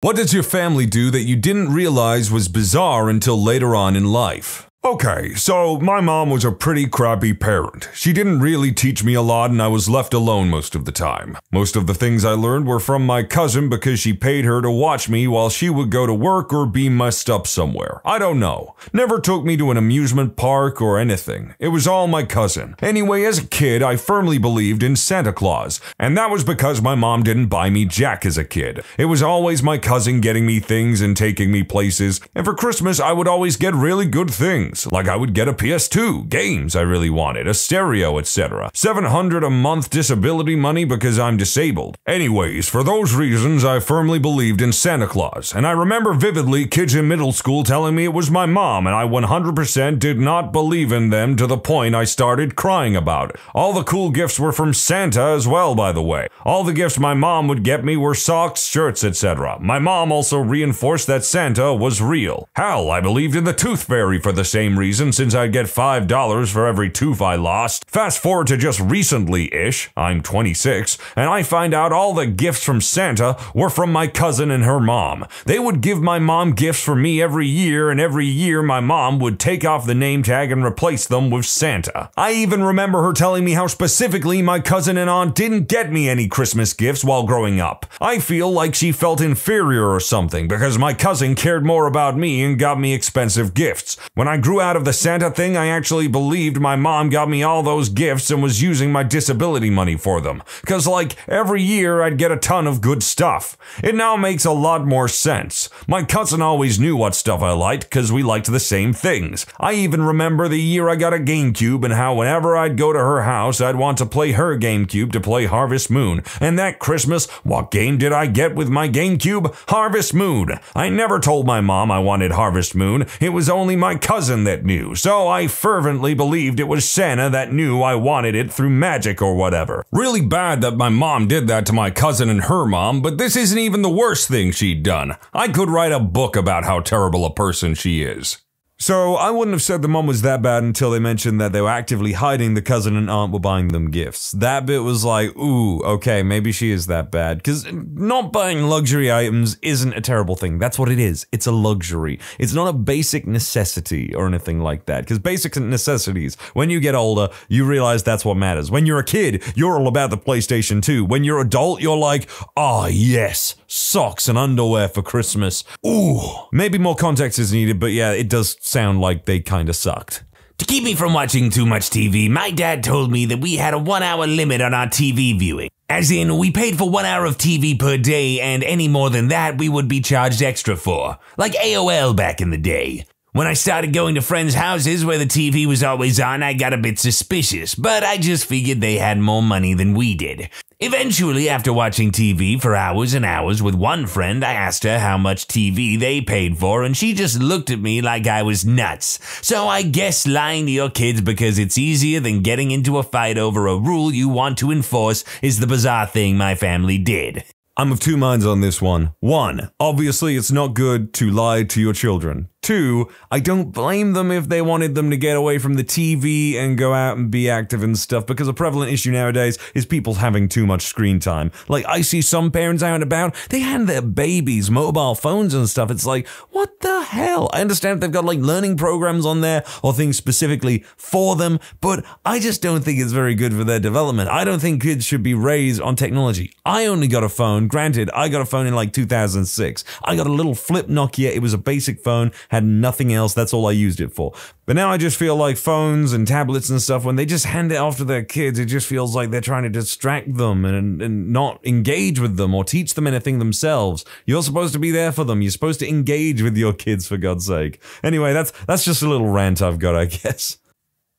What does your family do that you didn't realize was bizarre until later on in life? Okay, so my mom was a pretty crappy parent. She didn't really teach me a lot and I was left alone most of the time. Most of the things I learned were from my cousin because she paid her to watch me while she would go to work or be messed up somewhere. I don't know. Never took me to an amusement park or anything. It was all my cousin. Anyway, as a kid, I firmly believed in Santa Claus, and that was because my mom didn't buy me jack as a kid. It was always my cousin getting me things and taking me places, and for Christmas I would always get really good things. Like I would get a PS2, games I really wanted, a stereo, etc. $700 a month disability money because I'm disabled. Anyways, for those reasons I firmly believed in Santa Claus, and I remember vividly kids in middle school telling me it was my mom, and I 100% did not believe in them to the point I started crying about it. All the cool gifts were from Santa as well, by the way. All the gifts my mom would get me were socks, shirts, etc. My mom also reinforced that Santa was real. Hell, I believed in the Tooth Fairy for the same reason, since I'd get $5 for every tooth I lost. Fast forward to just recently-ish, I'm 26, and I find out all the gifts from Santa were from my cousin and her mom. They would give my mom gifts for me every year, and every year my mom would take off the name tag and replace them with Santa. I even remember her telling me how specifically my cousin and aunt didn't get me any Christmas gifts while growing up. I feel like she felt inferior or something because my cousin cared more about me and got me expensive gifts. When I grew out of the Santa thing, I actually believed my mom got me all those gifts and was using my disability money for them. Cause like, every year I'd get a ton of good stuff. It now makes a lot more sense. My cousin always knew what stuff I liked cause we liked the same things. I even remember the year I got a GameCube and how whenever I'd go to her house, I'd want to play her GameCube to play Harvest Moon. And that Christmas, what game did I get with my GameCube? Harvest Moon. I never told my mom I wanted Harvest Moon. It was only my cousin that knew, so I fervently believed it was Santa that knew I wanted it through magic or whatever. Really bad that my mom did that to my cousin and her mom, but this isn't even the worst thing she'd done. I could write a book about how terrible a person she is. So, I wouldn't have said the mom was that bad until they mentioned that they were actively hiding the cousin and aunt were buying them gifts. That bit was like, ooh, okay, maybe she is that bad. Because not buying luxury items isn't a terrible thing. That's what it is. It's a luxury. It's not a basic necessity or anything like that. Because basic necessities, when you get older, you realize that's what matters. When you're a kid, you're all about the PlayStation 2. When you're adult, you're like, oh yes, socks and underwear for Christmas. Ooh. Maybe more context is needed, but yeah, it does sound like they kinda sucked. To keep me from watching too much TV, my dad told me that we had a 1-hour limit on our TV viewing. As in, we paid for 1 hour of TV per day, and any more than that we would be charged extra for. Like AOL back in the day. When I started going to friends' houses where the TV was always on, I got a bit suspicious, but I just figured they had more money than we did. Eventually, after watching TV for hours and hours with one friend, I asked her how much TV they paid for, and she just looked at me like I was nuts. So I guess lying to your kids because it's easier than getting into a fight over a rule you want to enforce is the bizarre thing my family did. I'm of two minds on this one. 1, obviously it's not good to lie to your children. 2, I don't blame them if they wanted them to get away from the TV and go out and be active and stuff, because a prevalent issue nowadays is people having too much screen time. Like, I see some parents out and about, they hand their babies mobile phones and stuff. It's like, what the hell? I understand if they've got like learning programs on there or things specifically for them, but I just don't think it's very good for their development. I don't think kids should be raised on technology. I only got a phone. Granted, I got a phone in like 2006. I got a little flip Nokia. It was a basic phone, had nothing else. That's all I used it for. But now I just feel like phones and tablets and stuff, when they just hand it off to their kids, it just feels like they're trying to distract them and not engage with them or teach them anything themselves. You're supposed to be there for them. You're supposed to engage with your kids, for God's sake. Anyway, that's just a little rant I've got, I guess.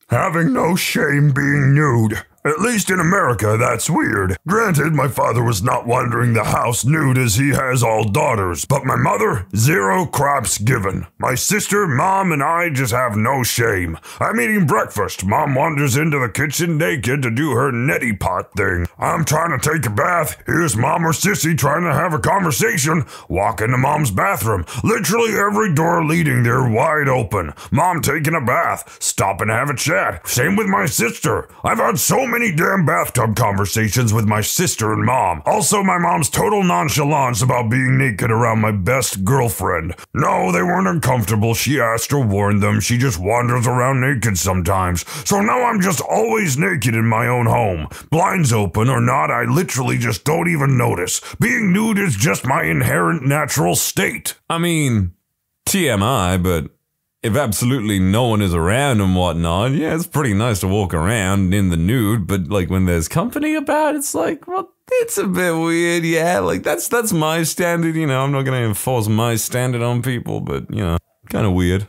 Having no shame being nude. At least in America, that's weird. Granted, my father was not wandering the house nude as he has all daughters, but my mother, 0 craps given. My sister, mom, and I just have no shame. I'm eating breakfast. Mom wanders into the kitchen naked to do her neti pot thing. I'm trying to take a bath. Here's mom or sissy trying to have a conversation. Walk into mom's bathroom. Literally every door leading there wide open. Mom taking a bath. Stop and have a chat. Same with my sister. I've had so many many damn bathtub conversations with my sister and mom. Also, my mom's total nonchalance about being naked around my best girlfriend. No, they weren't uncomfortable. She asked or warned them. She just wanders around naked sometimes. So now I'm just always naked in my own home. Blinds open or not, I literally just don't even notice. Being nude is just my inherent natural state. I mean, TMI, but if absolutely no one is around and whatnot, yeah, it's pretty nice to walk around in the nude, but like when there's company about, it's like, well, it's a bit weird, yeah, like that's my standard, you know, I'm not gonna enforce my standard on people, but, you know, kind of weird.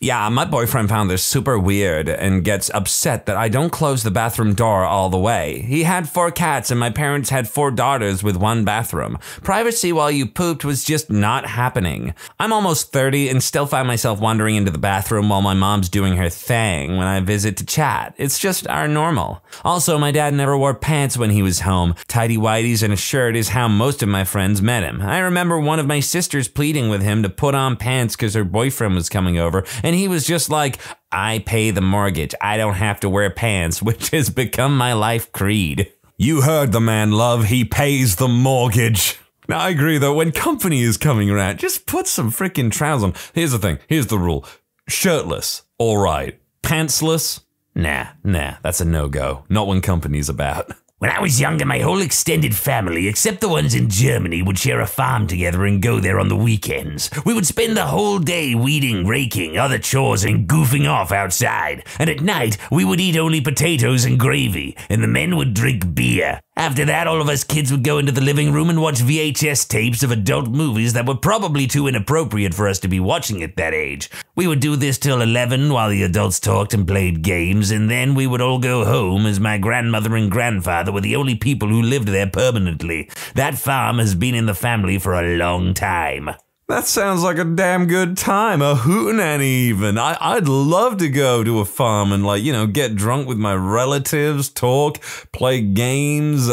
Yeah, my boyfriend found this super weird and gets upset that I don't close the bathroom door all the way. He had 4 cats and my parents had 4 daughters with 1 bathroom. Privacy while you pooped was just not happening. I'm almost 30 and still find myself wandering into the bathroom while my mom's doing her thing when I visit to chat. It's just our normal. Also, my dad never wore pants when he was home. Tidy whities and a shirt is how most of my friends met him. I remember one of my sisters pleading with him to put on pants because her boyfriend was coming over, and he was just like, I pay the mortgage, I don't have to wear pants, which has become my life creed. You heard the man, love, he pays the mortgage. Now, I agree though, when company is coming around, just put some freaking trousers on. Here's the thing, here's the rule. Shirtless, alright. Pantsless, nah, that's a no-go. Not when company's about. When I was younger, my whole extended family, except the ones in Germany, would share a farm together and go there on the weekends. We would spend the whole day weeding, raking, other chores, and goofing off outside. And at night, we would eat only potatoes and gravy, and the men would drink beer. After that, all of us kids would go into the living room and watch VHS tapes of adult movies that were probably too inappropriate for us to be watching at that age. We would do this till 11 while the adults talked and played games, and then we would all go home as my grandmother and grandfather were the only people who lived there permanently. That farm has been in the family for a long time. That sounds like a damn good time, a hootenanny even. I'd love to go to a farm and, like, you know, get drunk with my relatives, talk, play games,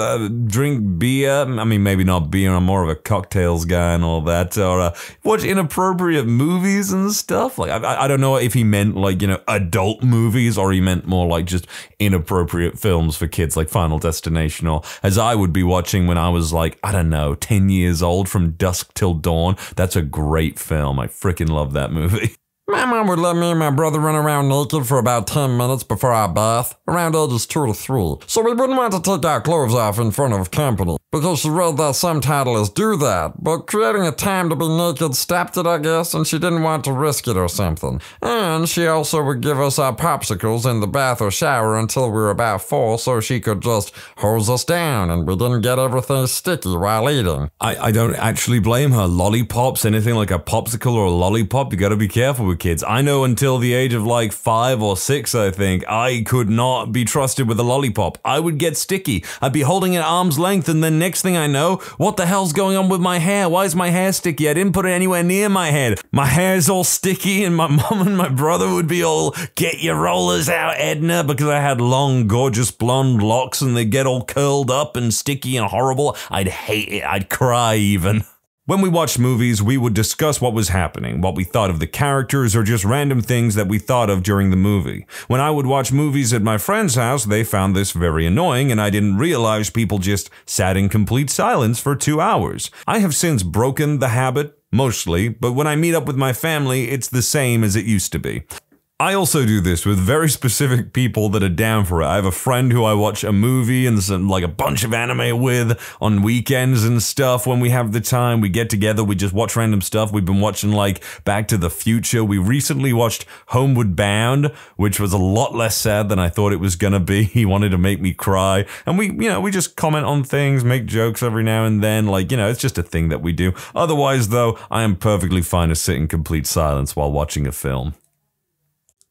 drink beer. I mean, maybe not beer, I'm more of a cocktails guy and all that. Or watch inappropriate movies and stuff. Like, I don't know if he meant, like, you know, adult movies or he meant more like just inappropriate films for kids like Final Destination, or as I would be watching when I was like, I don't know, 10 years old, From Dusk Till Dawn. That's a great film. I freaking love that movie. My mom would let me and my brother run around naked for about 10 minutes before our bath, around ages 2 to 3, so we wouldn't want to take our clothes off in front of company, because she read that some titlers do that, but creating a time to be naked stopped it, I guess, and she didn't want to risk it or something. And she also would give us our popsicles in the bath or shower until we were about 4, so she could just hose us down and we didn't get everything sticky while eating. I don't actually blame her. Lollipops, anything like a popsicle or a lollipop, you gotta be careful with kids. I know until the age of like 5 or 6, I think, I could not be trusted with a lollipop. I would get sticky. I'd be holding it at arm's length, and then next thing I know, what the hell's going on with my hair? Why is my hair sticky? I didn't put it anywhere near my head. My hair's all sticky, and my mom and my brother would be all, get your rollers out, Edna, because I had long, gorgeous blonde locks, and they'd get all curled up and sticky and horrible. I'd hate it. I'd cry even. When we watched movies, we would discuss what was happening, what we thought of the characters, or just random things that we thought of during the movie. When I would watch movies at my friend's house, they found this very annoying, and I didn't realize people just sat in complete silence for 2 hours. I have since broken the habit, mostly, but when I meet up with my family, it's the same as it used to be. I also do this with very specific people that are down for it. I have a friend who I watch a movie and some, like a bunch of anime with on weekends and stuff. When we have the time, we get together, we just watch random stuff. We've been watching like Back to the Future. We recently watched Homeward Bound, which was a lot less sad than I thought it was gonna be. He wanted to make me cry. And we just comment on things, make jokes every now and then. Like, it's just a thing that we do. Otherwise, though, I am perfectly fine to sit in complete silence while watching a film.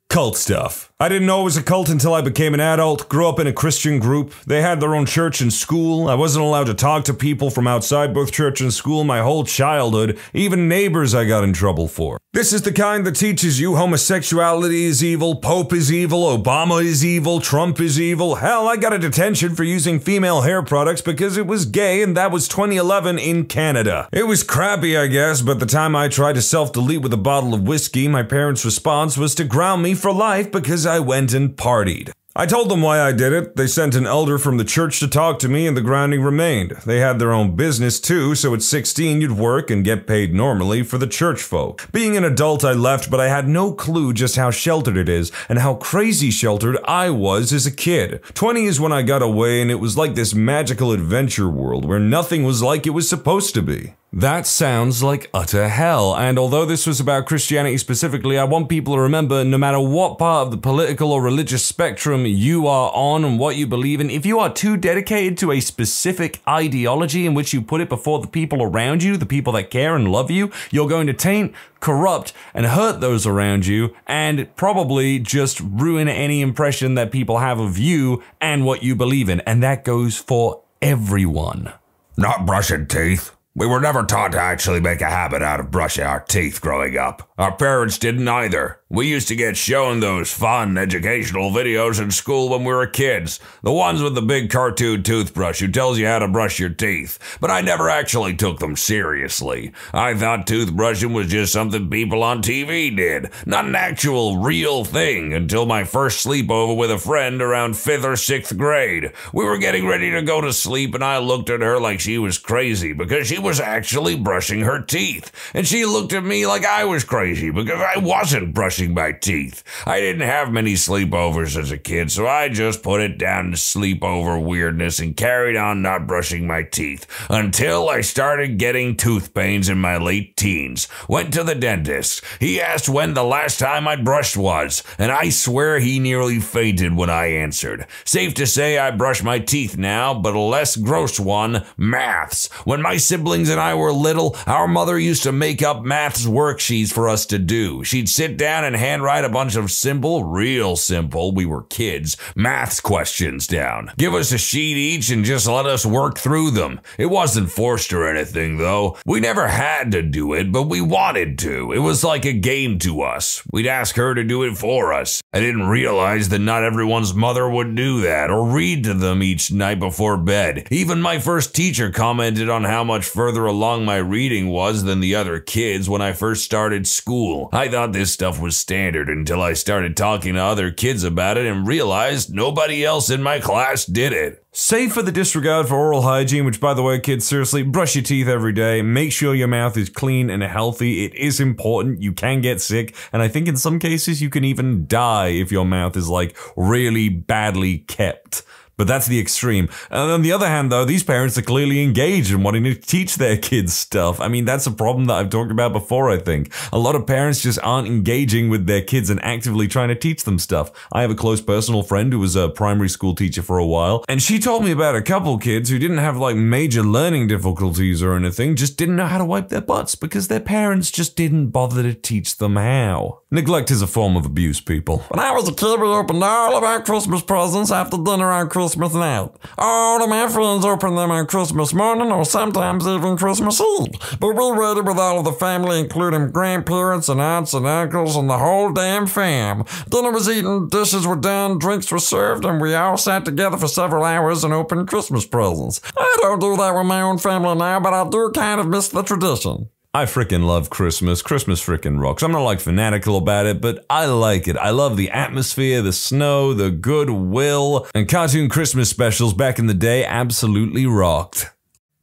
Cult stuff. I didn't know it was a cult until I became an adult, grew up in a Christian group. They had their own church and school. I wasn't allowed to talk to people from outside both church and school my whole childhood. Even neighbors I got in trouble for. This is the kind that teaches you homosexuality is evil, Pope is evil, Obama is evil, Trump is evil. Hell, I got a detention for using female hair products because it was gay, and that was 2011 in Canada. It was crappy, I guess, but the time I tried to self-delete with a bottle of whiskey, my parents' response was to ground me for life because I went and partied. I told them why I did it. They sent an elder from the church to talk to me and the grounding remained. They had their own business too, so at 16 you'd work and get paid normally for the church folk. Being an adult I left, but I had no clue just how sheltered it is and how crazy sheltered I was as a kid. 20 is when I got away and it was like this magical adventure world where nothing was like it was supposed to be. That sounds like utter hell, and although this was about Christianity specifically, I want people to remember no matter what part of the political or religious spectrum you are on and what you believe in, if you are too dedicated to a specific ideology in which you put it before the people around you, the people that care and love you, you're going to taint, corrupt, and hurt those around you, and probably just ruin any impression that people have of you and what you believe in, and that goes for everyone. Not brushing teeth. We were never taught to actually make a habit out of brushing our teeth growing up. Our parents didn't either. We used to get shown those fun educational videos in school when we were kids. The ones with the big cartoon toothbrush who tells you how to brush your teeth. But I never actually took them seriously. I thought toothbrushing was just something people on TV did, not an actual real thing, until my first sleepover with a friend around 5th or 6th grade. We were getting ready to go to sleep and I looked at her like she was crazy because she was actually brushing her teeth. And she looked at me like I was crazy because I wasn't brushing my teeth. I didn't have many sleepovers as a kid, so I just put it down to sleepover weirdness and carried on not brushing my teeth until I started getting tooth pains in my late teens. Went to the dentist. He asked when the last time I'd brushed was, and I swear he nearly fainted when I answered. Safe to say I brush my teeth now, but a less gross one, maths. When my siblings and I were little, our mother used to make up maths worksheets for us to do. She'd sit down and handwrite a bunch of simple, real simple, we were kids, maths questions down. Give us a sheet each and just let us work through them. It wasn't forced or anything though. We never had to do it, but we wanted to. It was like a game to us. We'd ask her to do it for us. I didn't realize that not everyone's mother would do that or read to them each night before bed. Even my first teacher commented on how much further along my reading was than the other kids when I first started school. I thought this stuff was standard until I started talking to other kids about it and realized nobody else in my class did it. Save for the disregard for oral hygiene, which by the way, kids, seriously, brush your teeth every day. Make sure your mouth is clean and healthy. It is important. You can get sick, and I think in some cases you can even die if your mouth is like really badly kept. But that's the extreme. And on the other hand, though, these parents are clearly engaged in wanting to teach their kids stuff. I mean, that's a problem that I've talked about before, I think. A lot of parents just aren't engaging with their kids and actively trying to teach them stuff. I have a close personal friend who was a primary school teacher for a while, and she told me about a couple kids who didn't have like major learning difficulties or anything, just didn't know how to wipe their butts because their parents just didn't bother to teach them how. Neglect is a form of abuse, people. When I was a kid, we opened all of our Christmas presents after dinner on Christmas night. All of my friends opened them on Christmas morning or sometimes even Christmas Eve. But we waited with all of the family, including grandparents and aunts and uncles and the whole damn fam. Dinner was eaten, dishes were done, drinks were served, and we all sat together for several hours and opened Christmas presents. I don't do that with my own family now, but I do kind of miss the tradition. I frickin' love Christmas. Christmas frickin' rocks. I'm not like fanatical about it, but I like it. I love the atmosphere, the snow, the goodwill, and cartoon Christmas specials back in the day absolutely rocked.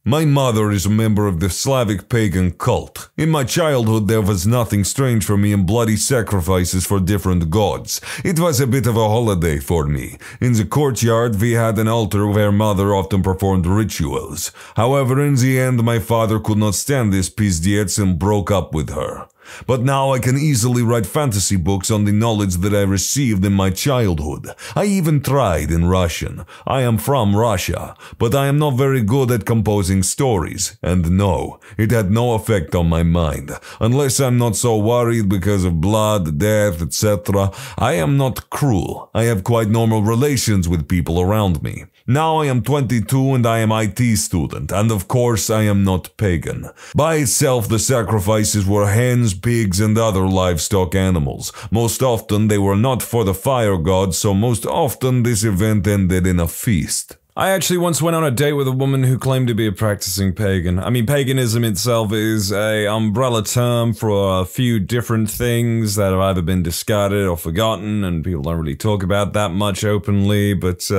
My mother is a member of the Slavic pagan cult. In my childhood, there was nothing strange for me in bloody sacrifices for different gods. It was a bit of a holiday for me. In the courtyard, we had an altar where mother often performed rituals. However, in the end, my father could not stand this pizdец and broke up with her. But now I can easily write fantasy books on the knowledge that I received in my childhood. I even tried in Russian. I am from Russia, but I am not very good at composing stories. And no, it had no effect on my mind. Unless I'm not so worried because of blood, death, etc. I am not cruel. I have quite normal relations with people around me. Now I am 22 and I am IT student, and of course I am not pagan. By itself, the sacrifices were hens, pigs, and other livestock animals. Most often they were not for the fire god, so most often this event ended in a feast. I actually once went on a date with a woman who claimed to be a practicing pagan. I mean, paganism itself is an umbrella term for a few different things that have either been discarded or forgotten, and people don't really talk about that much openly, but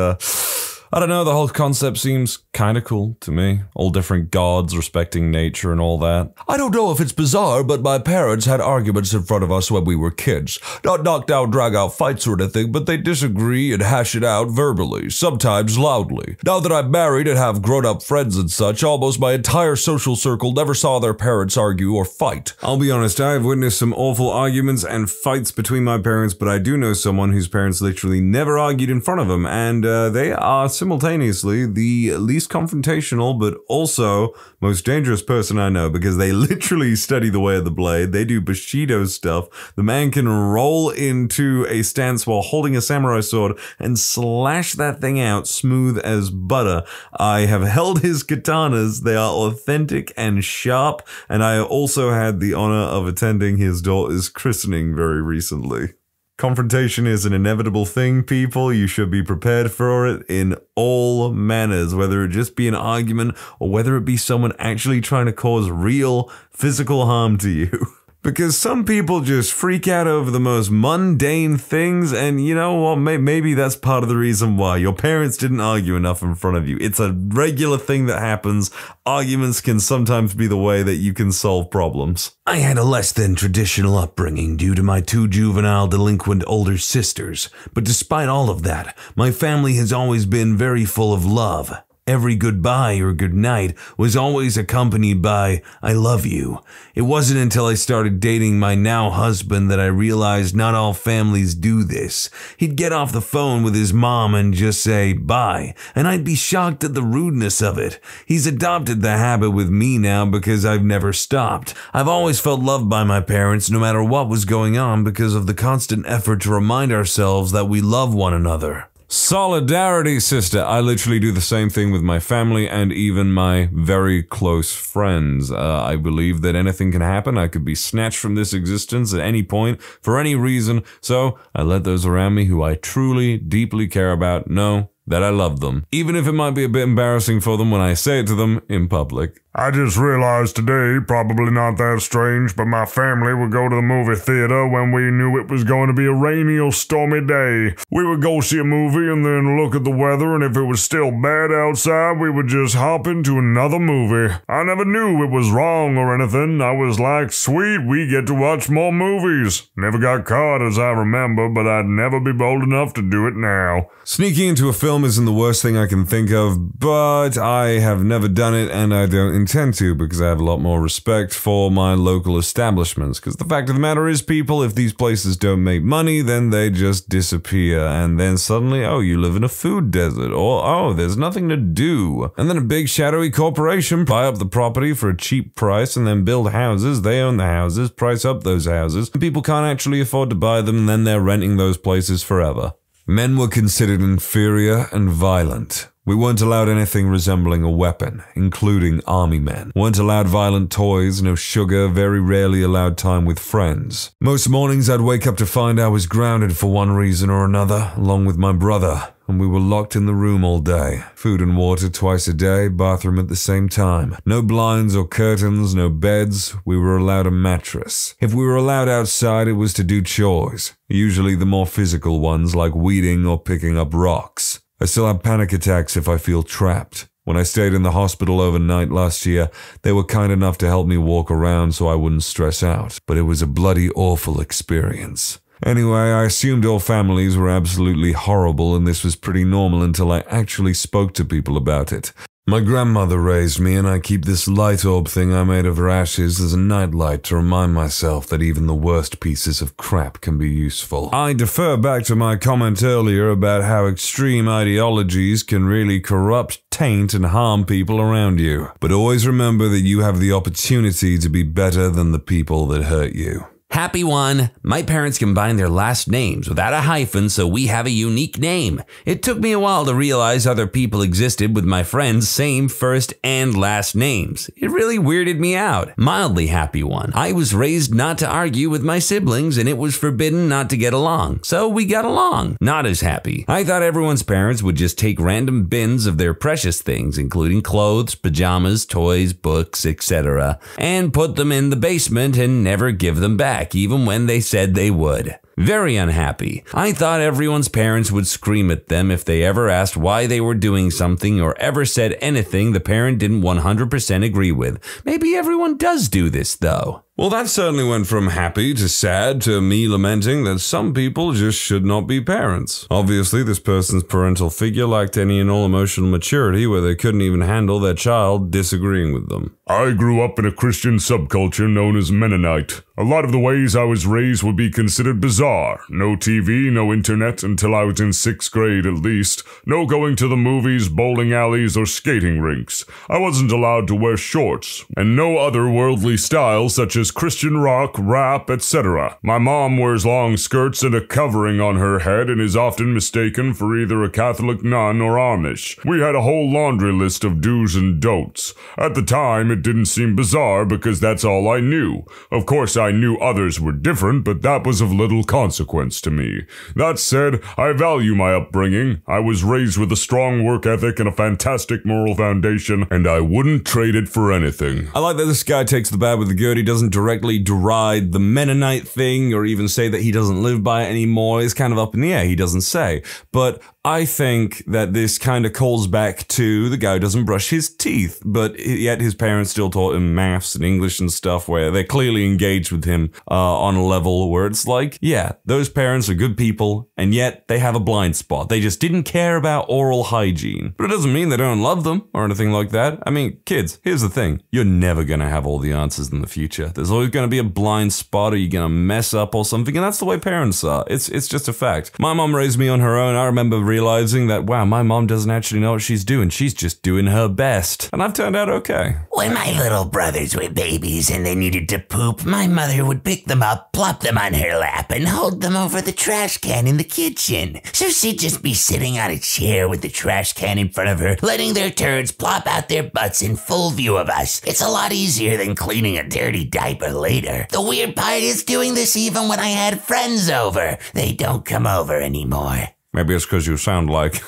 I don't know, the whole concept seems kinda cool to me. All different gods respecting nature and all that. I don't know if it's bizarre, but my parents had arguments in front of us when we were kids. Not knocked out, drag out fights or anything, but they disagree and hash it out verbally, sometimes loudly. Now that I'm married and have grown-up friends and such, almost my entire social circle never saw their parents argue or fight. I'll be honest, I've witnessed some awful arguments and fights between my parents, but I do know someone whose parents literally never argued in front of them, and they are simultaneously the least confrontational but also most dangerous person I know, because they literally study the way of the blade. They do Bushido stuff. The man can roll into a stance while holding a samurai sword and slash that thing out smooth as butter. I have held his katanas. They are authentic and sharp, and I also had the honor of attending his daughter's christening very recently. Confrontation is an inevitable thing, people. You should be prepared for it in all manners, whether it just be an argument or whether it be someone actually trying to cause real physical harm to you. Because some people just freak out over the most mundane things, and you know what, maybe that's part of the reason why. Your parents didn't argue enough in front of you. It's a regular thing that happens. Arguments can sometimes be the way that you can solve problems. I had a less than traditional upbringing due to my 2 juvenile delinquent older sisters, but despite all of that, my family has always been very full of love. Every goodbye or goodnight was always accompanied by, "I love you." It wasn't until I started dating my now husband that I realized not all families do this. He'd get off the phone with his mom and just say, "Bye," and I'd be shocked at the rudeness of it. He's adopted the habit with me now because I've never stopped. I've always felt loved by my parents no matter what was going on because of the constant effort to remind ourselves that we love one another. Solidarity, sister. I literally do the same thing with my family and even my very close friends. I believe that anything can happen. I could be snatched from this existence at any point for any reason. So I let those around me who I truly, deeply care about know that I love them, even if it might be a bit embarrassing for them when I say it to them in public. I just realized today, probably not that strange, but my family would go to the movie theater when we knew it was going to be a rainy or stormy day. We would go see a movie and then look at the weather, and if it was still bad outside, we would just hop into another movie. I never knew it was wrong or anything. I was like, sweet, we get to watch more movies. Never got caught as I remember, but I'd never be bold enough to do it now. Sneaking into a film isn't the worst thing I can think of, but I have never done it and I don't intend to because I have a lot more respect for my local establishments. Because the fact of the matter is, people, if these places don't make money, then they just disappear. And then suddenly, oh, you live in a food desert, or oh, there's nothing to do. And then a big shadowy corporation buy up the property for a cheap price and then build houses. They own the houses, price up those houses, and people can't actually afford to buy them, and then they're renting those places forever. Men were considered inferior and violent. We weren't allowed anything resembling a weapon, including army men. Weren't allowed violent toys, no sugar, very rarely allowed time with friends. Most mornings I'd wake up to find I was grounded for one reason or another, along with my brother, and we were locked in the room all day. Food and water twice a day, bathroom at the same time. No blinds or curtains, no beds. We were allowed a mattress. If we were allowed outside, it was to do chores, usually the more physical ones like weeding or picking up rocks. I still have panic attacks if I feel trapped. When I stayed in the hospital overnight last year, they were kind enough to help me walk around so I wouldn't stress out, but it was a bloody awful experience. Anyway, I assumed all families were absolutely horrible and this was pretty normal until I actually spoke to people about it. My grandmother raised me, and I keep this light orb thing I made of her ashes as a nightlight to remind myself that even the worst pieces of crap can be useful. I defer back to my comment earlier about how extreme ideologies can really corrupt, taint, and harm people around you. But always remember that you have the opportunity to be better than the people that hurt you. Happy one. My parents combined their last names without a hyphen, so we have a unique name. It took me a while to realize other people existed with my friends' same first and last names. It really weirded me out. Mildly happy one. I was raised not to argue with my siblings, and it was forbidden not to get along, so we got along. Not as happy. I thought everyone's parents would just take random bins of their precious things, including clothes, pajamas, toys, books, etc., and put them in the basement and never give them back, even when they said they would. Very unhappy. I thought everyone's parents would scream at them if they ever asked why they were doing something or ever said anything the parent didn't 100% agree with. Maybe everyone does do this, though. Well, that certainly went from happy to sad to me lamenting that some people just should not be parents. Obviously, this person's parental figure lacked any and all emotional maturity where they couldn't even handle their child disagreeing with them. I grew up in a Christian subculture known as Mennonite. A lot of the ways I was raised would be considered bizarre. No TV, no internet until I was in 6th grade at least. No going to the movies, bowling alleys, or skating rinks. I wasn't allowed to wear shorts. And no other worldly styles such as Christian rock, rap, etc. My mom wears long skirts and a covering on her head and is often mistaken for either a Catholic nun or Amish. We had a whole laundry list of do's and don'ts. At the time, it didn't seem bizarre because that's all I knew. Of course, I knew others were different, but that was of little consequence to me. That said, I value my upbringing. I was raised with a strong work ethic and a fantastic moral foundation, and I wouldn't trade it for anything. I like that this guy takes the bad with the good. He doesn't directly deride the Mennonite thing or even say that he doesn't live by it anymore. It's kind of up in the air. He doesn't say. But I think that this kind of calls back to the guy who doesn't brush his teeth, but yet his parents still taught him maths and English and stuff where they're clearly engaged with him on a level where it's like, yeah, those parents are good people, and yet they have a blind spot. They just didn't care about oral hygiene. But it doesn't mean they don't love them or anything like that. I mean, kids, here's the thing. You're never going to have all the answers in the future. There's always going to be a blind spot, or you're going to mess up or something, and that's the way parents are. It's just a fact. My mom raised me on her own. I remember realizing that, wow, my mom doesn't actually know what she's doing. She's just doing her best. And I've turned out okay. When my little brothers were babies and they needed to poop, my mother would pick them up, plop them on her lap, and hold them over the trash can in the kitchen. So she'd just be sitting on a chair with the trash can in front of her, letting their turds plop out their butts in full view of us. It's a lot easier than cleaning a dirty diaper later. The weird part is doing this even when I had friends over. They don't come over anymore. Maybe it's because you sound like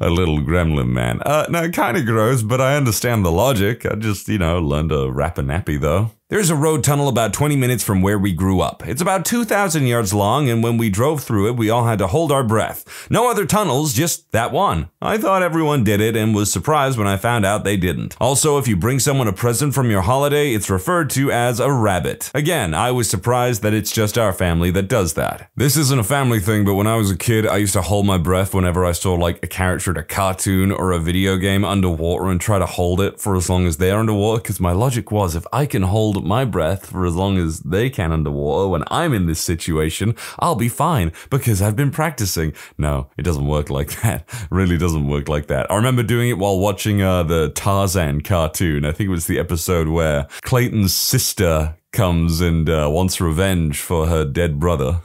a little gremlin man. No, kind of gross, but I understand the logic. I just, learned to wrap a nappy though. There's a road tunnel about 20 minutes from where we grew up. It's about 2,000 yards long, and when we drove through it, we all had to hold our breath. No other tunnels, just that one. I thought everyone did it and was surprised when I found out they didn't. Also, if you bring someone a present from your holiday, it's referred to as a rabbit. Again, I was surprised that it's just our family that does that. This isn't a family thing, but when I was a kid, I used to hold my breath whenever I saw like a character in a cartoon or a video game underwater and try to hold it for as long as they're underwater, because my logic was, if I can hold my breath for as long as they can underwater when I'm in this situation, I'll be fine because I've been practicing. No, it doesn't work like that. It really doesn't work like that. I remember doing it while watching the Tarzan cartoon. I think it was the episode where Clayton's sister comes and wants revenge for her dead brother.